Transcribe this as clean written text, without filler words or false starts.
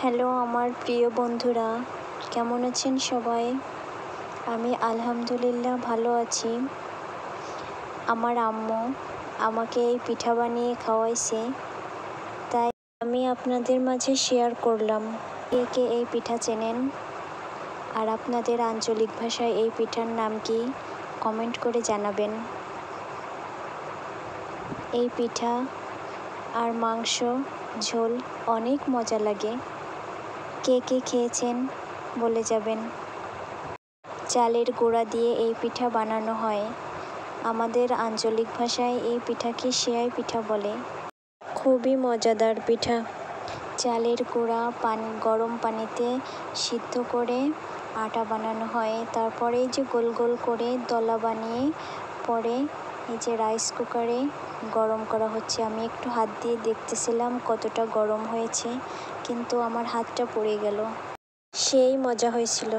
Hello আমার প্রিয় বন্ধুরা, কেমন আছেন সবাই? আমি আলহামদুলিল্লাহ ভালো আছি। আমার আম্মু আমাকে এই পিঠা বানিয়ে খাওয়াইছে, তাই আমি আপনাদের মাঝে শেয়ার করলাম। কে কে এই পিঠা চেনেন আর আপনাদের আঞ্চলিক ভাষায় এই পিঠার নাম কি, কমেন্ট করে জানাবেন। এই পিঠা আর মাংস ঝোল অনেক মজা লাগে। কে কে খেয়েছেন বলে যাবেন। চালের গুঁড়া দিয়ে এই পিঠা বানানো হয়। আমাদের আঞ্চলিক ভাষায় এই পিঠাকে সেয়াই পিঠা বলে। খুবই মজাদার পিঠা। চালের গুঁড়া গরম পানিতে সিদ্ধ করে আটা বানানো হয়, তারপরে এই যে গোল গোল করে দলা বানিয়ে পরে এই যে রাইস কুকারে গরম করা হচ্ছে। আমি একটু হাত দিয়ে দেখতেছিলাম কতটা গরম হয়েছে, কিন্তু আমার হাতটা পুড়ে গেল। সেই মজা হয়েছিল।